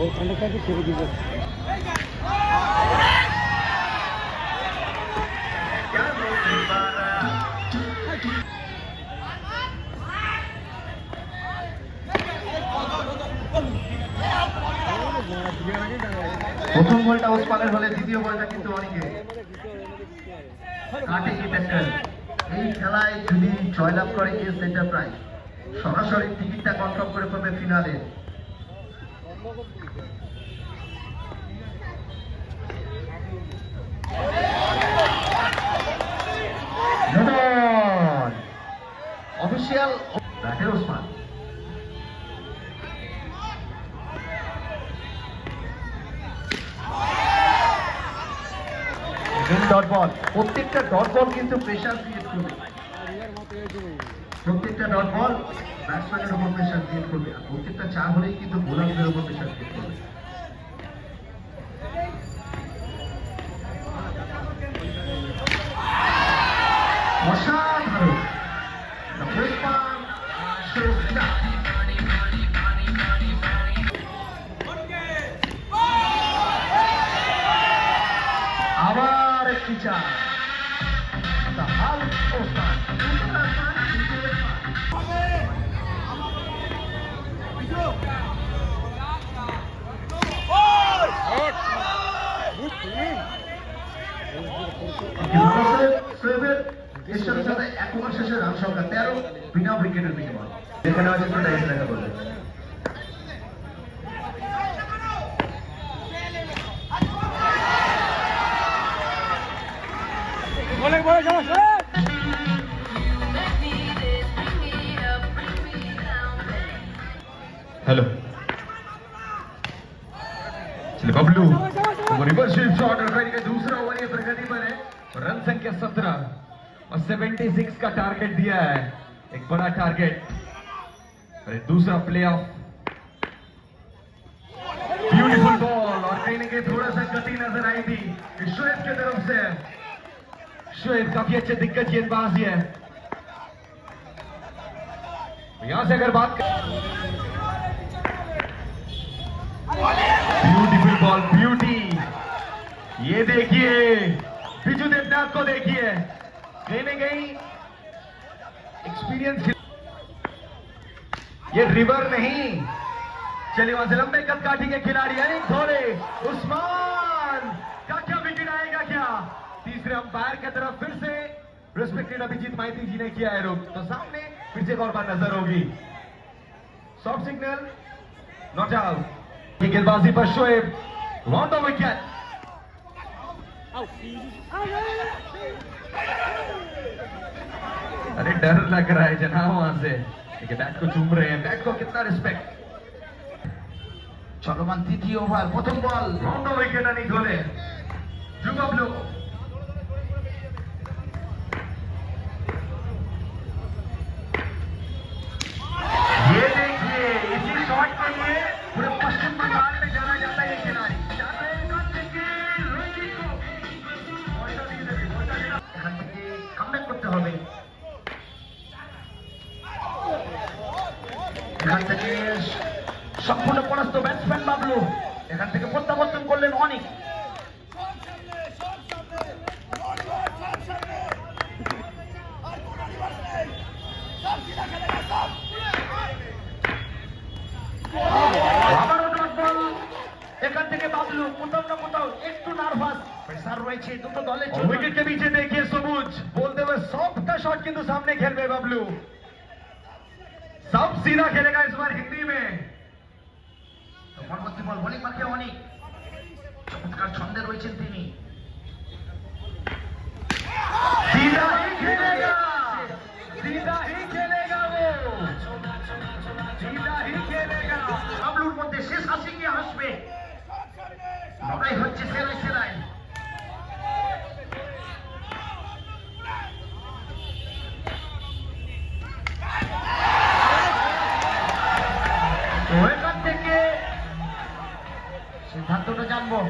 ওখানটাকে ছেড়ে দিবে। প্রথম বলটা ওসমানের হলে দ্বিতীয় বলটা কিন্তু অনেকে এই খেলায় যদি জয়লাভ করে এস এন্টারপ্রাইজ সরাসরি টিকিটটা কনফার্ম করে পাবে ফিনালে। অফিসিয়াল ব্যাটে ওসমান ডট বল। প্রত্যেকটা ডট বল কিন্তু প্রেসার ক্রিয়েট করবে, প্রত্যেকটা ডট বল ব্যাটসম্যানের উপর প্রেসার ক্রিয়েট করবে, আর প্রত্যেকটা চার হলেই কিন্তু বোলারদের উপর প্রেসার ক্রিয়েট করবে। অসাধারণ আবার একটি চার। এক ওভার শেষে রান সংখ্যা 13, বিনা উইকেটের বিনিময়। যেখানে আছে দেখা বলবে हेलो चलिए बबलू रिवर्स स्वीप शॉट और का दूसरा ओवर ये प्रगति पर है। रन संख्या 17 और 76 का टारगेट दिया है, एक बड़ा टारगेट। और दूसरा प्ले ऑफ ब्यूटीफुल बॉल और कहीं ना कहीं थोड़ा सा गति नजर आई थी शोएब की तरफ से। शोएब काफी अच्छे दिग्गज गेंदबाज है। यहां से अगर बात ब्यूटीफुल बॉल ब्यूटी, ये देखिए बिजू देवनाथ को देखिए, कहीं ना कहीं एक्सपीरियंस। ये रिवर नहीं, चलिए वहां से लंबे कद काठी के खिलाड़ी हैं थोड़े। उस्मान का क्या विकेट आएगा क्या? तीसरे अंपायर की तरफ फिर से रिस्पेक्टेड अभिजीत माइती जी ने किया है रुख, तो सामने फिर से एक और बार नजर होगी। Soft signal not out. गेंदबाजी पर शोएब ऑन द विकेट। अरे डर लग रहा है जनाब वहां से, देखिए बैट को चूम रहे हैं, बैट को कितना रिस्पेक्ट। चलमान तृतीय ओवर प्रथम बल ऑन द विकेट नहीं धोले जुबबलू। ये देखिए इसी शॉट के लिए पूरे पश्चिम बंगाल में जाना जाता है ये खिलाड़ी। এখান থেকে কামব্যাক করতে হবে, এখান থেকে সম্পূর্ণ পরাস্ত ব্যাটসম্যান বাবলু, এখান থেকে প্রত্যাবর্তন করলেন অনেক। এখান থেকে বাবলু কোথাও না কোথাও একটু নার্ভাস, প্রেসার রয়েছে দুটো দলের জন্য। উইকেট के पीछे देखिए सबूज बोलते हुए सॉफ्ट का शॉट किंतु सामने खेलবে বাবলু, सब सीधा खेलेगा इस बार हिंदी में। तो পরবর্তী বল বোলিং মাঠে অনেক চমৎকার ছন্দে রয়েছেন তিনি। सीधा ही खेलेगा, सीधा ही खेलेगा वो, सीधा ही खेलेगा। বাবলুর মধ্যে শেষ হাসি কি হাসবে, লড়াই হচ্ছে সেলাই সেলাই। এখান থেকে সিদ্ধান্তটা জানবো।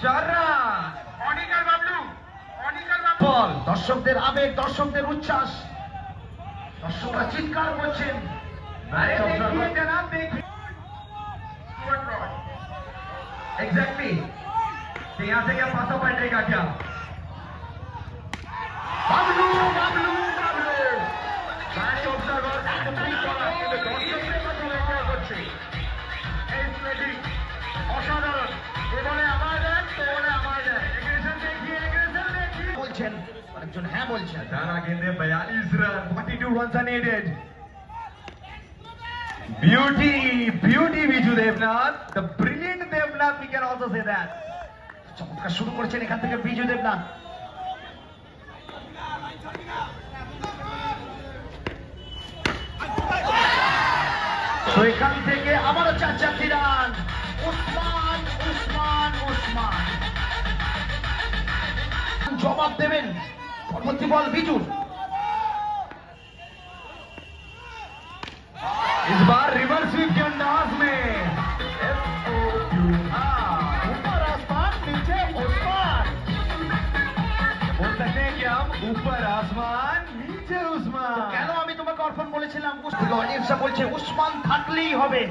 4 রান অনিকার বাবলু, অনিকার বল। দর্শকদের আবেগ, দর্শকদের উচ্ছ্বাস, দর্শকরা চিৎকার করছেন। एग्जैक्टली तो यहां से क्या पासा पलटेगा क्या? Bablu Bablu Bablu match observer complete করা কিন্তু দর্শকদের কথা লক্ষ্য করছে এই প্লেটি অসাধারণ এবারে আমার দেখ তো বলে আমার দেখ এগ্রেশন দেখিয়ে বলছেন একজন হ্যাঁ বলছেন তারা গেন্দে 42 run 42 runs are needed beauty Biju Debnath the brilliant Debnath we can also say that চমৎকার শুরু করেছেন এখান থেকে বিজু দেবনাথ তো এখান থেকে আবারও 4 রান উসমান উসমান উসমান জবাব দেবেন পরবর্তী বল বিজুর इस बार रिवर्स स्वीप के अंदाज में ऊपर आसमान नीचे उस्मान बोल सकते हैं कि हम ऊपर आसमान नीचे उस्मान কেন আমি তোমাকে অর্পণ বলেছিলাম অডিয়েন্সরা বলছে উসমান থাকলেই হবে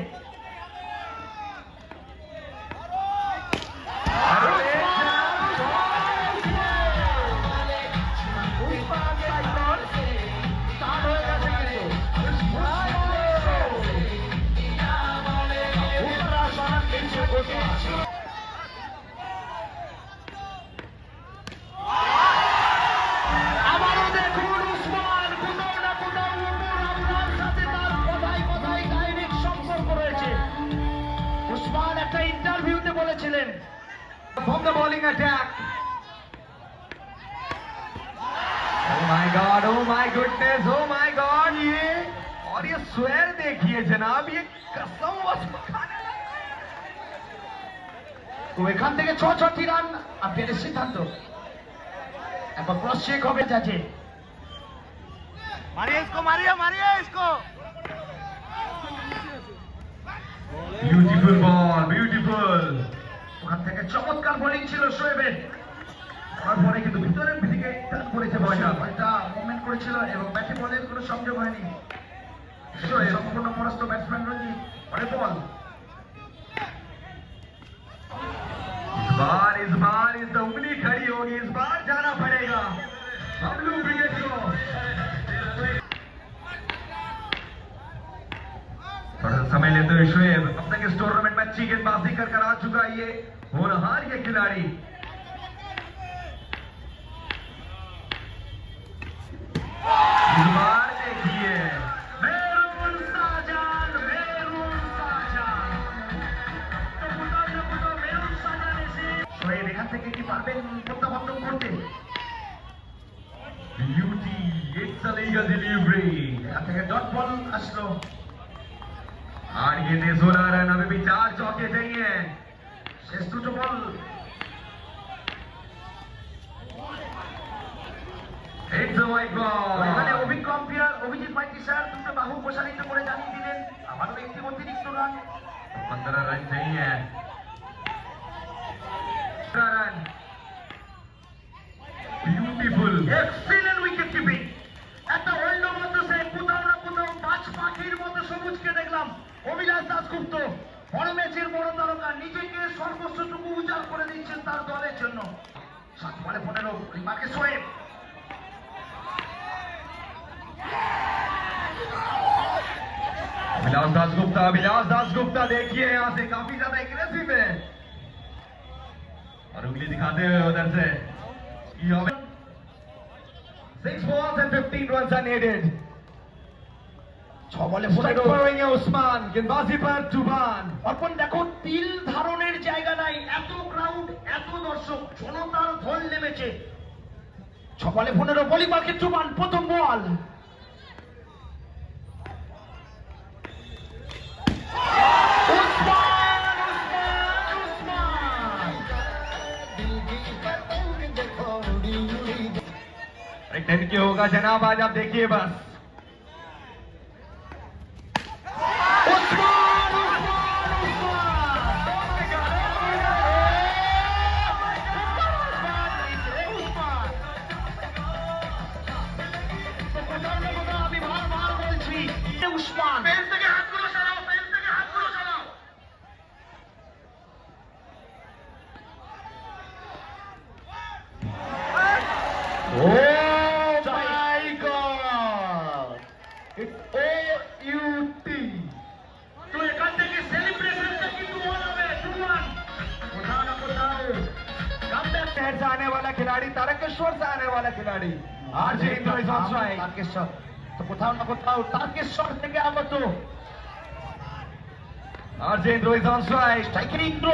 আবারও দেখুন উসমান কোথাও না কোথাও আপনার সাথে তার কথায় ডাইরেক্ট সম্পর্ক রয়েছে উসমান একটা ইন্টারভিউতে বলেছিলেন from the bowling attack oh my goodness oh my god ये और ये स्वेर देखिए जनाब ये कसम खाने তো এখান থেকে 6 রান আপনাদের সিদ্ধান্ত একবার ক্রস চেক হবে যাচ্ছে मारिए इसको বিউটিফুল বল বিউটিফুল ওখান থেকে চমৎকার বোলিং ছিল শোয়েবের তারপরে কিন্তু ভিতরের দিকে টান করেছে বলটা মুভমেন্ট করেছিল এবং ব্যাটে বলের কোনো সংযোগ হয়নি শোয়েব সম্পূর্ণ পরাস্ত ব্যাটসম্যান রঞ্জিত পরে বল इस बार इस उंगली खड़ी होगी इस बार जाना पड़ेगा बबलू ब्रिगेड को थोड़ा समय लेते हुए शोएब अब तक इस टूर्नामेंट में अच्छी गेंदबाजी कर आ चुका है ये होनहार ये खिलाड़ी इस बार देखिए এখান থেকে কি পারবেন প্রত্যাবর্তন করতে beauty it's a legal delivery এখান থেকে ডট বল আসলো আর गेंदे 16 रन अभी भी 4 चौके चाहिए শেষ দুটো বল ইটস আ হোয়াইট বল এখানে অভিজ্ঞ আম্পায়ার অভিজিৎ মাইতি স্যার দুটো বাহু প্রসারিত করে জানিয়ে দিলেন আমাদের একটি অতিরিক্ত রান 15 रन चाहिए run beautiful excellent wicket keeping একটা ওয়েন্ডো মধ্যে কোথাও না কোথাও পাঁচ পাখির মতো সবুজকে দেখলাম অভিলাষ দাশগুপ্ত বড় ম্যাচের বড় তারকা নিজেকে সর্বস্বটুকু উজাড় করে দিচ্ছেন তার দলের জন্য 7 বলে 15 রিমাকে শোয়েব अभिलाष दासगुप्ता देखिए यहाँ से काफी ज्यादा एग्रेसिव है और उंगली दिखाते हुए उधर से 6 balls and 15 runs are needed 6 বলে 15 উসমান গেंदबाजी पर जुबान অর্পণ দেখো তিল ধারণের জায়গা নাই এত ক্রাউড এত দর্শক জনতার ঢল নেমেছে 6 বলে 15 বলি মার্কেট जुबान প্রথম বল टेन के होगा जनाब आज आप देखिए बस It's OUT. তো এখান থেকে সেলিব্রেশনটা কিন্তু হবে 2-1 কোথাও না কোথাও कमबैक शहर से आने वाला खिलाड़ी तारकेश्वर से आने वाला खिलाड़ी RJ Indra is on strike Tarakeswar तो কোথাও না কোথাও तारकेश्वर থেকে আগত RJ Indra is on strike striker Indra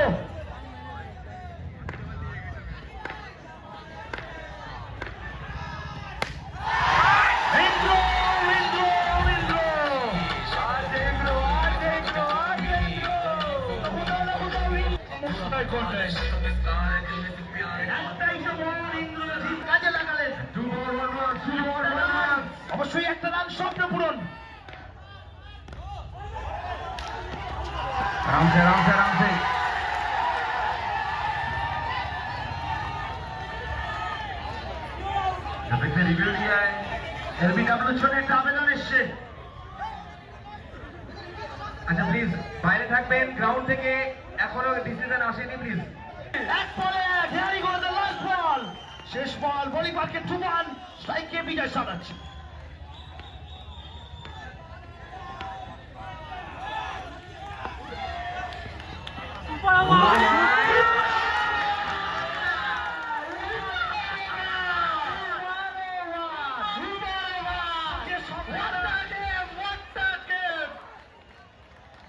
অবশ্যই একটা রান স্বপ্ন পূরণ आराम से आराम से आराम से जब से रिव्यू लिया है एलबीडब्ल्यू छोटे একটা আবেদন এসেছে আচ্ছা প্লিজ বাইরে থাকবেন গ্রাউন্ড থেকে এখনো ডিসিশন আসেনি প্লিজ এক বলে হেয়ারি গোল দ্য লাস্ট বল শেষ বল বোলিং পার্কে 2-1 স্ট্রাইকে বিজয় সাজাচ্ছে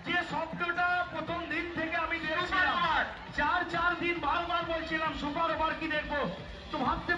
যে শব্দটা প্রথম দিন থেকে আমি দেখছিলাম 4 দিন বারবার বলছিলাম সুপার ওভার কি দেখবো তো ভাবতে